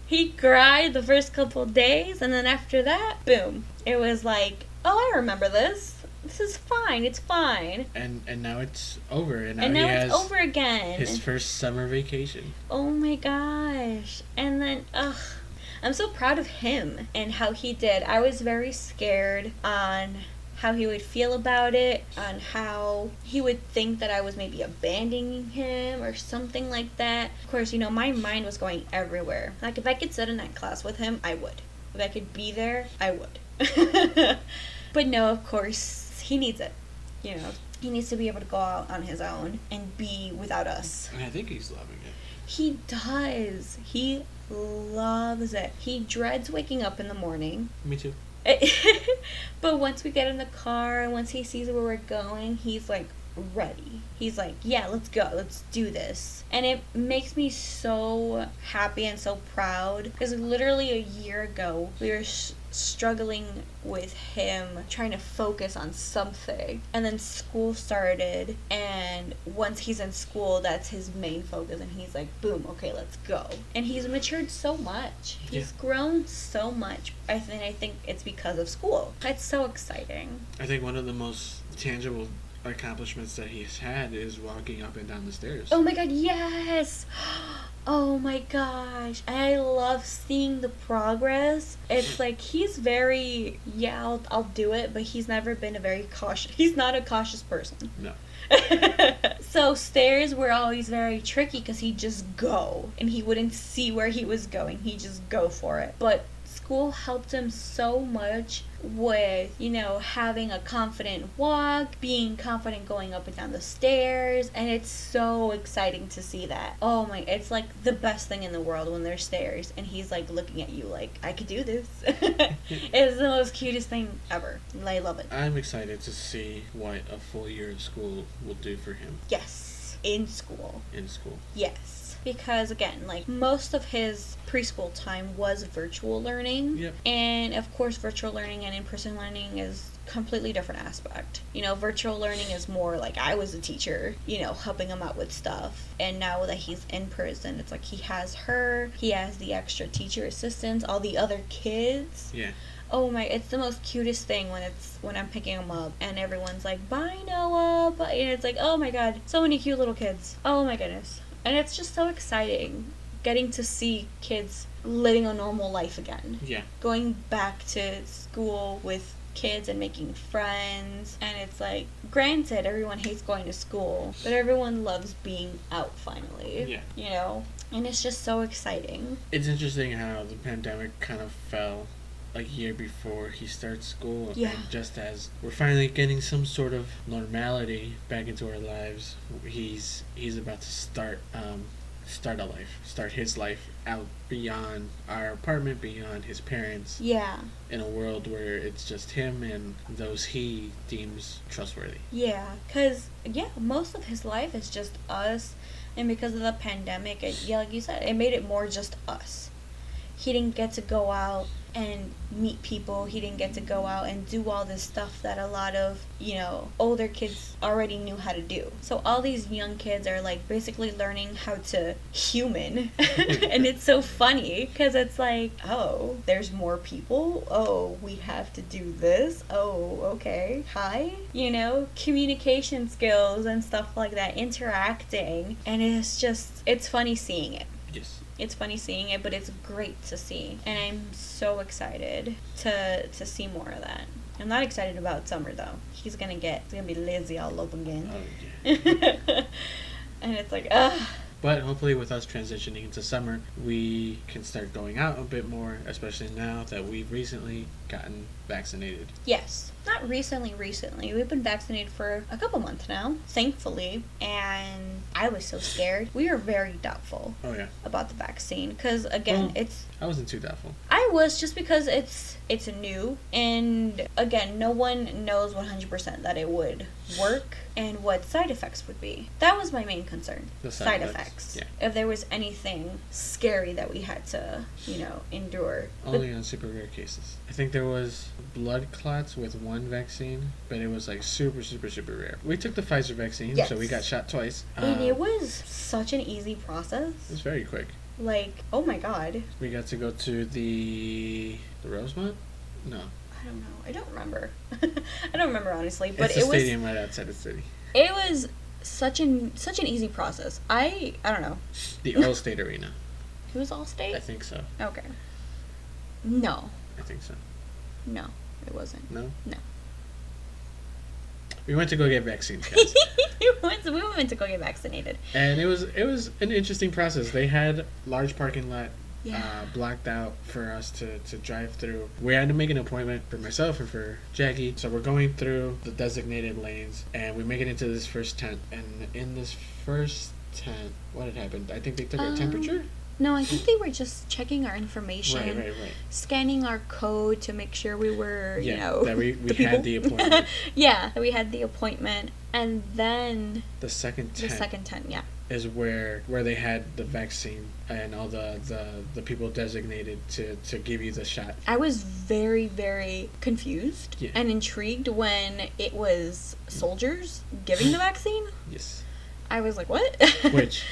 He cried the first couple days, and then after that, boom. It was like, oh, I remember this. This is fine. It's fine. And now it's over. And now he has it's over again. His first summer vacation. Oh my gosh. And then, I'm so proud of him and how he did. I was very scared on how he would feel about it, on how he would think that I was maybe abandoning him or something like that. Of course, you know, my mind was going everywhere. Like, if I could sit in that class with him, I would. If I could be there, I would. But no, of course, he needs it. You know, he needs to be able to go out on his own and be without us. And I think he's loving it. He does. He loves it. He dreads waking up in the morning. Me too. But once we get in the car and once he sees where we're going, he's like ready. He's like, yeah, let's go, let's do this. And it makes me so happy and so proud, because literally a year ago we were struggling with him trying to focus on something, and then school started, and once he's in school, that's his main focus, and he's like, boom, okay, let's go. And he's matured so much. He's grown so much. I think it's because of school. It's so exciting. I think one of the most tangible accomplishments that he's had is walking up and down the stairs. Oh my God, yes. Oh my gosh, I love seeing the progress. It's like he's very, yeah, I'll do it, but he's never been a very cautious, he's not a cautious person. No. So stairs were always very tricky because he'd just go and he wouldn't see where he was going. He'd just go for it. But school helped him so much with, you know, having a confident walk, being confident going up and down the stairs, and it's so exciting to see that. Oh my, it's like the best thing in the world when there's stairs and he's like looking at you like, I could do this. It's the most cutest thing ever. I love it. I'm excited to see what a full year of school will do for him. Yes, in school. In school. Yes. Because again, like most of his preschool time was virtual learning. Yep. And of course virtual learning and in-person learning is completely different aspect. You know, virtual learning is more like I was a teacher, you know, helping him out with stuff. And now that he's in person, it's like he has the extra teacher assistants, all the other kids. Yeah. Oh my, it's the most cutest thing when I'm picking him up and everyone's like, bye Noah, bye. And it's like, oh my god, so many cute little kids. Oh my goodness. And it's just so exciting getting to see kids living a normal life again. Yeah. Going back to school with kids and making friends. And it's like, granted, everyone hates going to school, but everyone loves being out finally. Yeah. You know? And it's just so exciting. It's interesting how the pandemic kind of fell a year before he starts school. Yeah. And just as we're finally getting some sort of normality back into our lives, he's about to start his life out beyond our apartment, beyond his parents. Yeah. In a world where it's just him and those he deems trustworthy. Yeah, because, most of his life is just us. And because of the pandemic, like you said, it made it more just us. He didn't get to go out and meet people. He didn't get to go out and do all this stuff that a lot of, you know, older kids already knew how to do. So all these young kids are like basically learning how to human. And it's so funny because it's like, oh, there's more people. Oh, we have to do this. Oh, okay. Hi. You know, communication skills and stuff like that, interacting. And it's funny seeing it. Yes. It's funny seeing it, but it's great to see. And I'm so excited to see more of that. I'm not excited about summer, though. He's gonna be lazy all over again. Oh, yeah. And it's like, ugh. But hopefully with us transitioning into summer, we can start going out a bit more, especially now that we've recently gotten vaccinated. Yes. Not recently. We've been vaccinated for a couple months now, thankfully. And I was so scared. We were very doubtful about the vaccine. Because, again, I wasn't too doubtful. I was, just because it's new. And, again, no one knows 100% that it would work and what side effects would be. That was my main concern. The side effects. Yeah. If there was anything scary that we had to, endure. Only on super rare cases. I think there was blood clots with one vaccine, but it was like super, super, super rare. We took the Pfizer vaccine, so we got shot twice. And it was such an easy process. It was very quick. Like, oh my god. We got to go to the Rosemont? No. I don't know. I don't remember. I don't remember, honestly. But it's a stadium right outside the city. It was such an easy process. I don't know. The Allstate Arena. It was Allstate? I think so. Okay. No. I think so. No, it wasn't. No? No. We went to go get vaccines, guys. we went to go get vaccinated. And it was an interesting process. They had large parking lot Yeah. blocked out for us to drive through. We had to make an appointment for myself and for Jackie. So we're going through the designated lanes, and we make it into this first tent. And in this first tent, what had happened? I think they took our temperature? No, I think they were just checking our information. Right. Scanning our code to make sure we were, that we had the appointment. Yeah, that we had the appointment. And then... The second tent. Yeah. Is where they had the vaccine and all the people designated to give you the shot. I was very, very confused and intrigued when it was soldiers giving the vaccine. Yes. I was like, what? Which...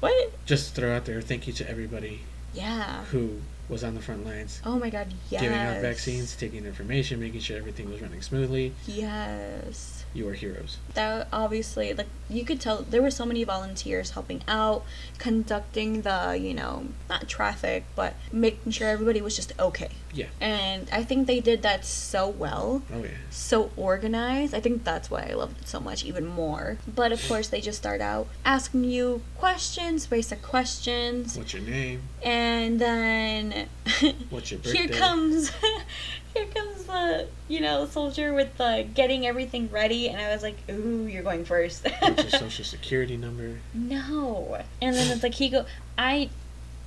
What? Just throw out there, thank you to everybody Yeah. who was on the front lines. Oh my God, yes. Giving out vaccines, taking information, making sure everything was running smoothly. Yes. You are heroes. That obviously, like, you could tell there were so many volunteers helping out, conducting the, not traffic, but making sure everybody was just okay. Yeah. And I think they did that so well. Oh, yeah. So organized. I think that's why I loved it so much, even more. But of course, they just start out asking you questions, basic questions. What's your name? And then what's your birthday? Here comes the soldier with the getting everything ready, and I was like, ooh, you're going first. What's your social security number? No. And then it's like I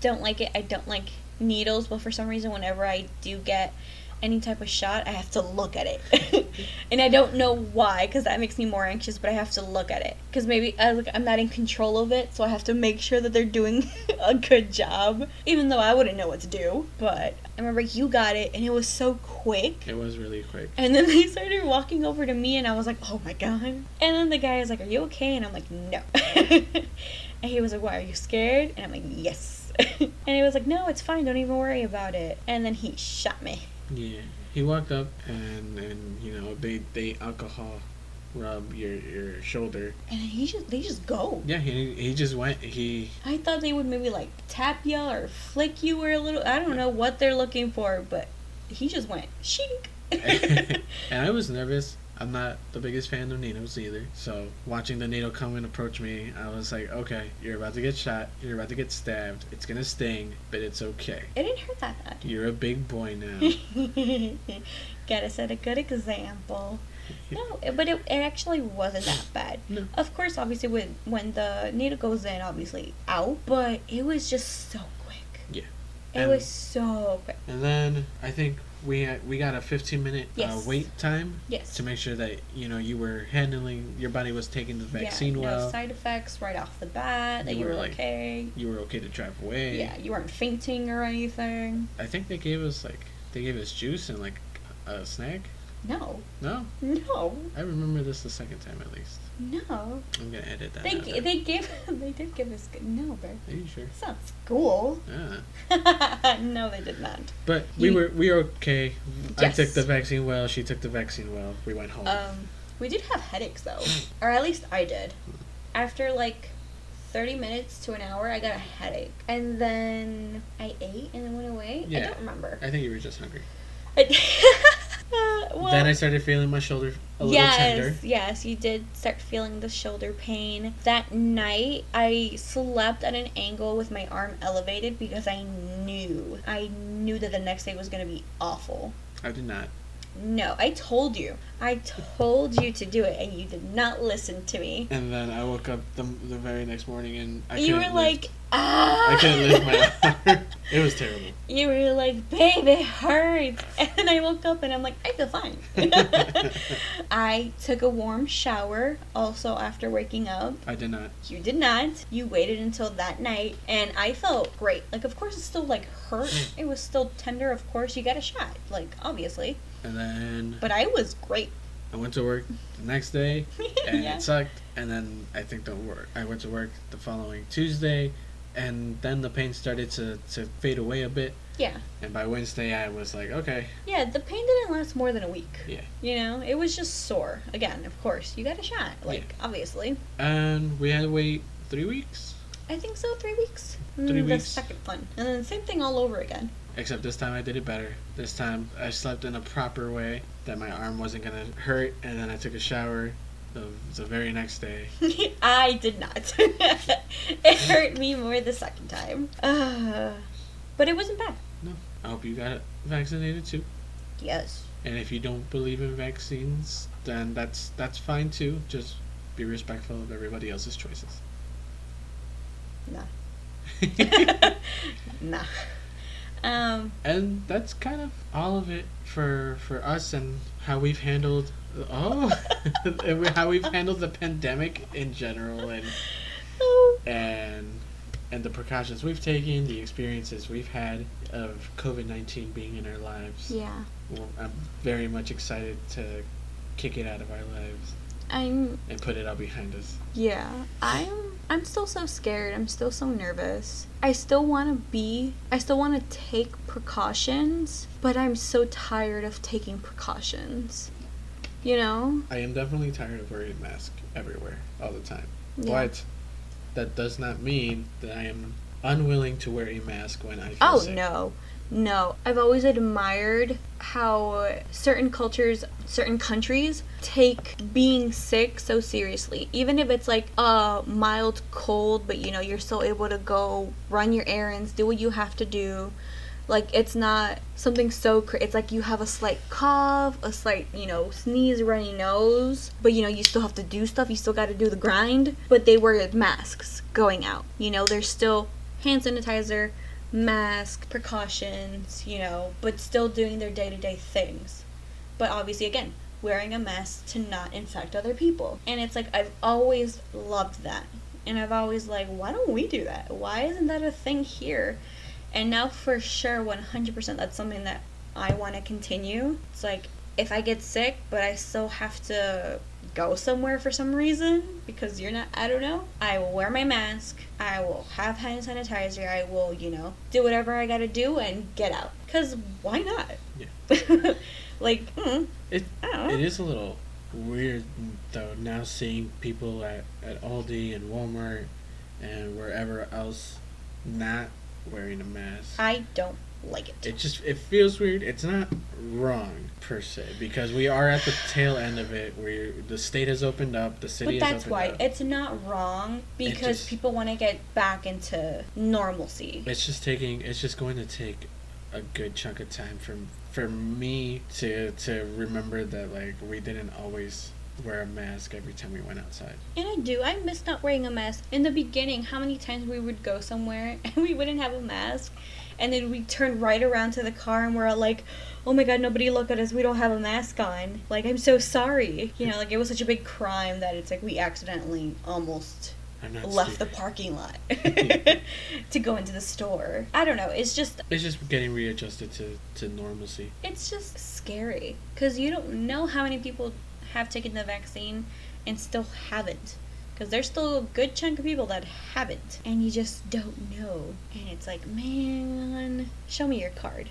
don't like it. I don't like needles, but for some reason whenever I do get any type of shot, I have to look at it. And I don't know why, because that makes me more anxious, but I have to look at it. Because maybe I'm not in control of it, so I have to make sure that they're doing a good job, even though I wouldn't know what to do. But I remember you got it, and it was so quick. It was really quick. And then they started walking over to me, and I was like, oh my God. And then the guy was like, are you okay? And I'm like, no. And he was like, why, are you scared? And I'm like, yes. And he was like, no, it's fine, don't even worry about it. And then he shot me. Yeah, he walked up and they alcohol rub your shoulder, and they just go. Yeah, he just went. I thought they would maybe like tap you or flick you or a little. I don't know what they're looking for, but he just went shink. And I was nervous. I'm not the biggest fan of needles either. So watching the needle come and approach me, I was like, okay, you're about to get shot. You're about to get stabbed. It's going to sting, but it's okay. It didn't hurt that bad. You're a big boy now. Gotta set a good example. No, but it actually wasn't that bad. No. Of course, obviously, when the needle goes in, obviously out, but it was just so quick. Yeah. It was so quick. And then I think we got a 15-minute wait time. Yes. To make sure that you were handling your body was taking the vaccine well. No side effects right off the bat. That you were okay. You were okay to drive away. Yeah, you weren't fainting or anything. I think they gave us juice and a snack. No. No? No. I remember this the second time at least. No. I'm gonna edit that. They did give us no, bro. Are you sure? It's not school. Yeah. No, they did not. But we were okay. Yes. I took the vaccine well. She took the vaccine well. We went home. We did have headaches though, or at least I did. After 30 minutes to an hour, I got a headache, and then I ate and then went away. Yeah. I don't remember. I think you were just hungry. Well, then I started feeling my shoulder a little tender. Yes, you did start feeling the shoulder pain. That night, I slept at an angle with my arm elevated because I knew that the next day was going to be awful. I did not. No, I told you. I told you to do it, and you did not listen to me. And then I woke up the very next morning, and you were like, ah! I couldn't lift my arm. It was terrible. You were like, babe, it hurts. And then I woke up, and I'm like, I feel fine. I took a warm shower also after waking up. I did not. You did not. You waited until that night, and I felt great. Of course, it still, hurt. It was still tender, of course. You got a shot, obviously. And then... But I was great. I went to work the next day, and Yeah. it sucked. And then I went to work the following Tuesday, and then the pain started to fade away a bit. Yeah. And by Wednesday, I was like, okay. Yeah, the pain didn't last more than a week. Yeah. It was just sore. Again, of course, you got a shot. Obviously. And we had to wait 3 weeks. I think so, 3 weeks. 3 weeks. The second one. And then the same thing all over again. Except this time I did it better. This time I slept in a proper way that my arm wasn't going to hurt, and then I took a shower the very next day. I did not. It hurt me more the second time. But it wasn't bad. No. I hope you got vaccinated too. Yes. And if you don't believe in vaccines, then that's fine too. Just be respectful of everybody else's choices. Nah. Nah. And that's kind of all of it for us and how we've handled how we've handled the pandemic in general, and the precautions we've taken, the experiences we've had of COVID-19 being in our lives. Yeah. Well, I'm very much excited to kick it out of our lives and put it all behind us. Yeah. I'm I'm still so scared. I'm still so nervous. I still want to take precautions, but I'm so tired of taking precautions. You know? I am definitely tired of wearing a mask everywhere, all the time. Yeah. But that does not mean that I am unwilling to wear a mask when I feel sick. No. I've always admired how certain cultures, certain countries take being sick so seriously. Even if it's like a mild cold, but you know, you're still able to go run your errands, do what you have to do. Like, it's not something so it's like you have a slight cough, a slight, you know, sneeze, runny nose, but you know, you still have to do stuff, you still got to do the grind, but they wear masks going out. You know, there's still hand sanitizer, mask, precautions, you know, but still doing their day-to-day things. But obviously, again, wearing a mask to not infect other people. And it's like, I've always loved that. And I've always like, why don't we do that? Why isn't that a thing here? And now for sure, 100%, that's something that I want to continue. It's like, if I get sick, but I still have to go somewhere for some reason, because I don't know, I will wear my mask, I will have hand sanitizer, I will, you know, do whatever I gotta do and get out. Because why not? Yeah. Like, I don't know. It is a little weird, though, now seeing people at Aldi and Walmart and wherever else not wearing a mask. I don't like it. It feels weird. It's not wrong per se, because we are at the tail end of it, where the state has opened up, the city has opened up. But that's why it's not wrong, because people want to get back into normalcy. It's just going to take a good chunk of time for me to remember that, like, we didn't always wear a mask every time we went outside. And I miss not wearing a mask. In the beginning, how many times we would go somewhere and we wouldn't have a mask, and then we turn right around to the car and we're like, oh my god, nobody look at us, we don't have a mask on. Like, I'm so sorry. You know, like, it was such a big crime that it's like we accidentally almost left the parking lot to go into the store. I don't know, it's just getting readjusted to normalcy. It's just scary, because you don't know how many people have taken the vaccine and still haven't, because there's still a good chunk of people that haven't, and you just don't know. And it's like, man, show me your card.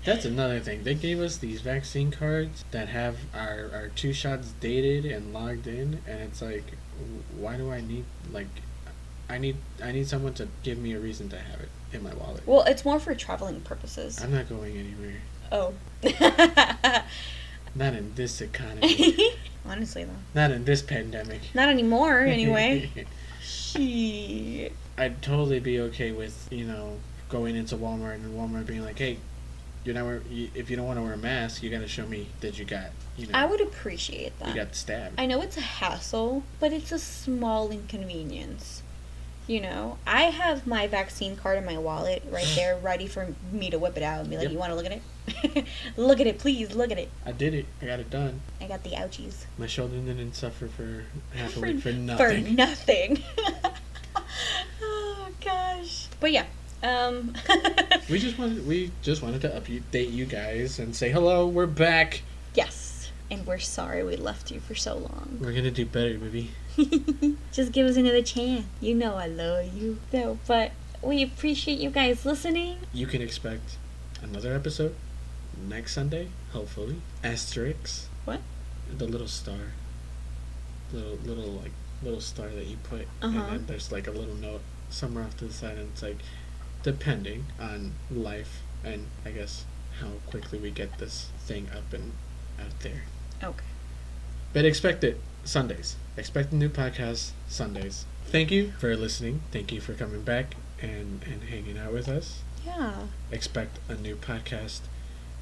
That's another thing. They gave us these vaccine cards that have our 2 shots dated and logged in, and it's like, why do I need, like, I need someone to give me a reason to have it in my wallet. Well, it's more for traveling purposes. I'm not going anywhere. Oh. Not in this economy. Honestly, though. Not in this pandemic. Not anymore, anyway. Shit. I'd totally be okay with, you know, going into Walmart and Walmart being like, hey, if you don't want to wear a mask, you got to show me that you got, you know. I would appreciate that. You got the stab. I know it's a hassle, but it's a small inconvenience. You know, I have my vaccine card in my wallet right there, ready for me to whip it out and be like, You want to look at it? Look at it, please, look at it. I did it. I got it done. I got the ouchies. My shoulder didn't suffer for half a week for nothing. For nothing. Oh, gosh. But yeah. We just wanted to update you guys and say hello, we're back. Yes. And we're sorry we left you for so long. We're gonna do better, baby. Just give us another chance. You know I love you. No, but we appreciate you guys listening. You can expect another episode next Sunday, hopefully. Asterisk. What? The little star. Little star that you put, and then there's like a little note somewhere off to the side, and it's like, depending on life and I guess how quickly we get this thing up and out there. Okay. But expect it Sundays. Expect a new podcast Sundays. Thank you for listening. Thank you for coming back and hanging out with us. Yeah. Expect a new podcast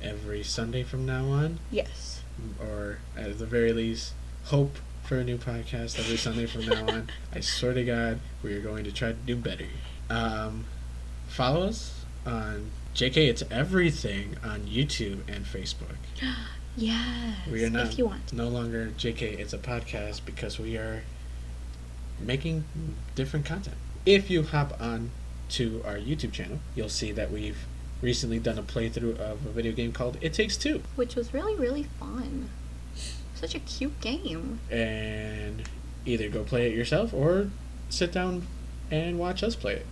every Sunday from now on. Yes. Or at the very least, hope for a new podcast every Sunday from now on. I swear to God, we are going to try to do better. Follow us on JK It's Everything on YouTube and Facebook. Yes, we are not, if you want. No longer JK It's a Podcast, because we are making different content. If you hop on to our YouTube channel, you'll see that we've recently done a playthrough of a video game called It Takes Two. Which was really, really fun. Such a cute game. And either go play it yourself or sit down and watch us play it.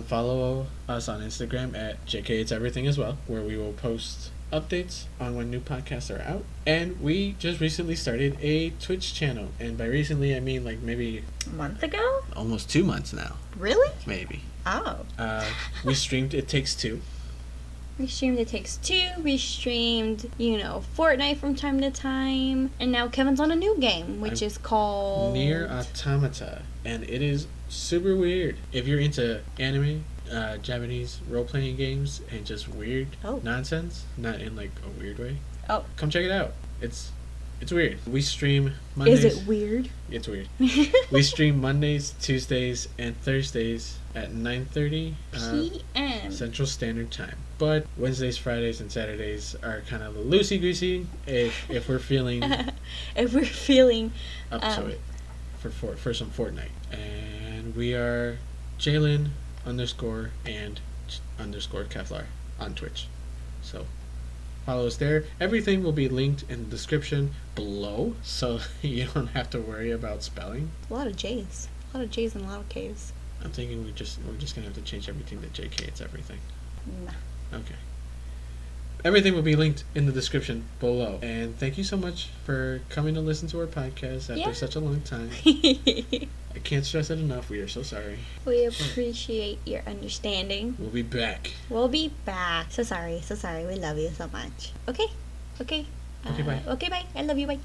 Follow us on Instagram at JKIt'sEverything as well, where we will post updates on when new podcasts are out. And we just recently started a Twitch channel. And by recently, I mean like maybe A month ago? almost 2 months now. Really? Maybe. Oh. We streamed It Takes Two. We streamed It Takes Two. We streamed, Fortnite from time to time. And now Kevin's on a new game, which is called Nier Automata. And it is super weird. If you're into anime, Japanese role-playing games, and just weird nonsense, not in like a weird way, come check it out. It's weird. We stream Mondays. Is it weird? It's weird. We stream Mondays, Tuesdays, and Thursdays at 9:30 p.m. Central Standard Time. But Wednesdays, Fridays, and Saturdays are kind of loosey-goosey if we're feeling if we're feeling up to it for some Fortnite. And we are Jalen _ and _ Kevlar on Twitch. So follow us there. Everything will be linked in the description below, so you don't have to worry about spelling. A lot of J's. A lot of J's and a lot of K's. I'm thinking we're just gonna have to change everything to JK. It's everything. Nah. Okay. Everything will be linked in the description below. And thank you so much for coming to listen to our podcast after such a long time. I can't stress it enough. We are so sorry. We appreciate your understanding. We'll be back. We'll be back. So sorry. We love you so much. Okay. Okay, bye. Okay, bye. I love you. Bye.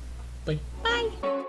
Bye. Bye.